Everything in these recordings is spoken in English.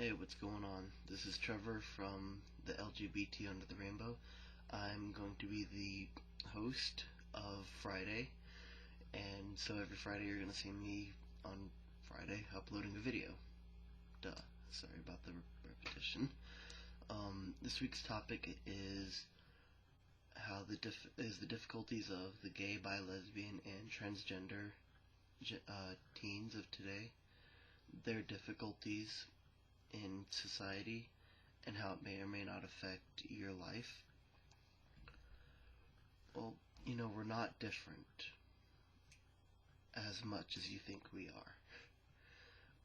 Hey, what's going on? This is Trevor from the LGBT Under the Rainbow. I'm going to be the host of Friday, and so every Friday you're going to see me on Friday uploading a video. Duh. Sorry about the repetition. This week's topic is the difficulties of the gay, bi, lesbian, and transgender teens of today, their difficulties in society, and how it may or may not affect your life. Well, we're not different as much as you think we are.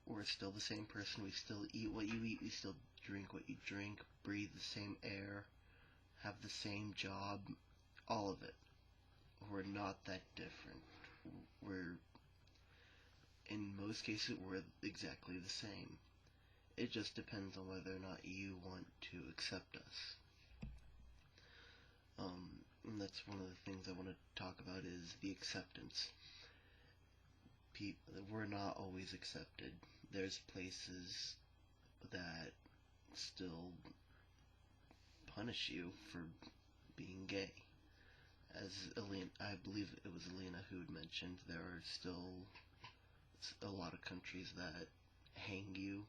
We're still the same person. We still eat what you eat. We still drink what you drink, breathe the same air, have the same job, all of it. We're not that different. In most cases, we're exactly the same. It just depends on whether or not you want to accept us. And that's one of the things I want to talk about is the acceptance. We're not always accepted. There's places that still punish you for being gay. As I believe it was Alina who had mentioned, there are still a lot of countries that hang you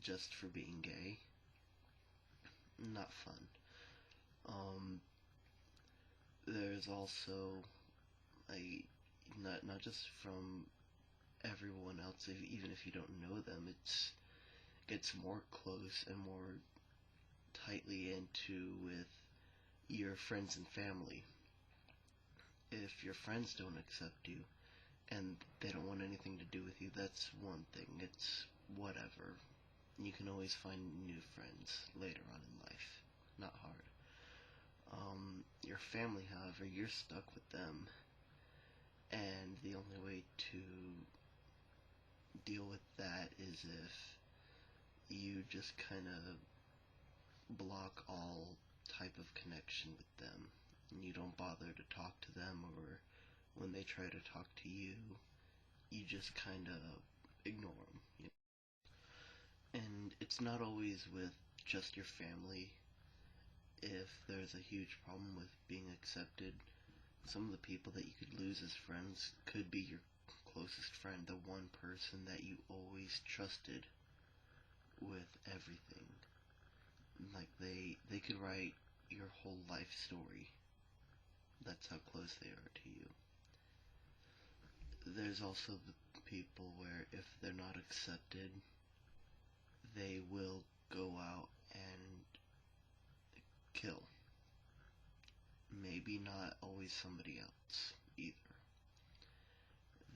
just for being gay. Not fun. There's also not just from everyone else, even if you don't know them, it gets more close and more tightly into with your friends and family. If your friends don't accept you and they don't want anything to do with you, that's one thing. It's whatever. You can always find new friends later on in life. Not hard. Your family, however, you're stuck with them, and the only way to deal with that is if you just kind of block all type of connection with them, and you don't bother to talk to them, or when they try to talk to you, you just kind of ignore them. And it's not always with just your family. If there's a huge problem with being accepted, some of the people that you could lose as friends could be your closest friend, the one person that you always trusted with everything. Like they could write your whole life story. That's how close they are to you. There's also the people where if they're not accepted, they will go out and kill. Maybe not always somebody else either.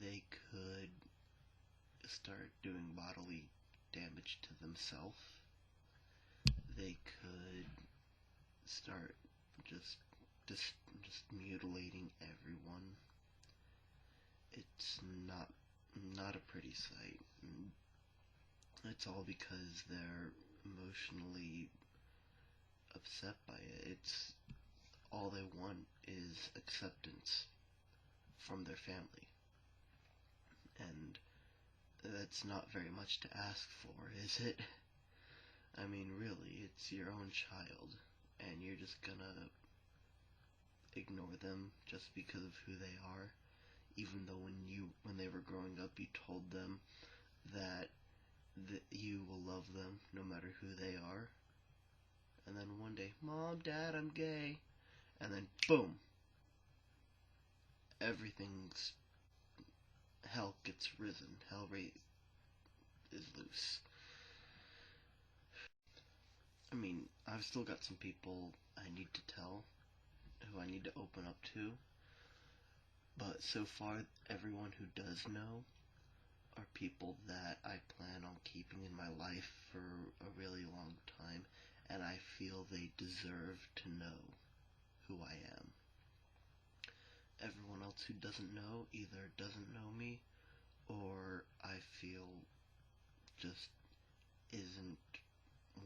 They could start doing bodily damage to themselves. They could start just mutilating everyone. It's not a pretty sight. It's all because they're emotionally upset by it. It's all they want is acceptance from their family. And that's not very much to ask for, is it? I mean, really, it's your own child, and you're just gonna ignore them just because of who they are, even though when they were growing up, you told them that you will love them no matter who they are. And then one day, Mom, Dad, I'm gay. And then, boom, everything's, hell gets risen. Hell is loose. I mean, I've still got some people I need to tell, who I need to open up to. But so far, everyone who does know are people that I plan on keeping in my life for a really long time, and I feel they deserve to know who I am. Everyone else who doesn't know either doesn't know me, or I feel just isn't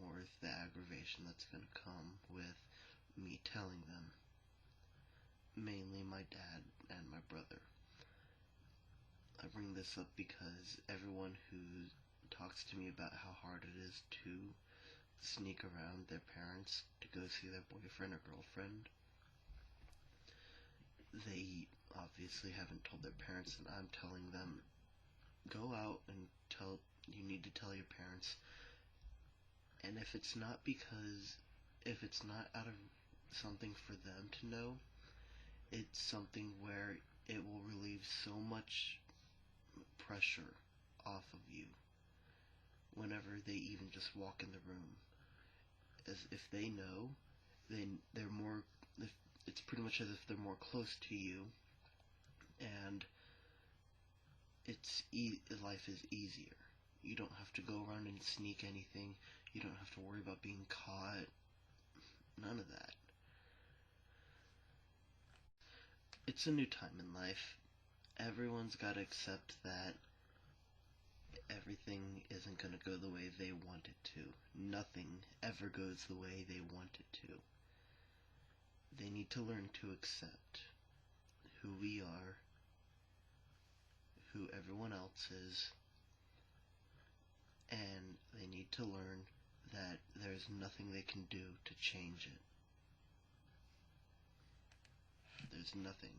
worth the aggravation that's going to come with me telling them. Mainly my dad and my brother. I bring this up because everyone who talks to me about how hard it is to sneak around their parents to go see their boyfriend or girlfriend. They obviously haven't told their parents, and I'm telling them, go out and you need to tell your parents. And if it's not out of something for them to know, it's something where it will relieve so much pressure off of you whenever they even just walk in the room. As if they know, then it's pretty much as if they're more close to you, and life is easier. You don't have to go around and sneak anything. You don't have to worry about being caught. None of that. It's a new time in life. Everyone's got to accept that everything isn't going to go the way they want it to. Nothing ever goes the way they want it to. They need to learn to accept who we are, who everyone else is, and they need to learn that there's nothing they can do to change it. There's nothing.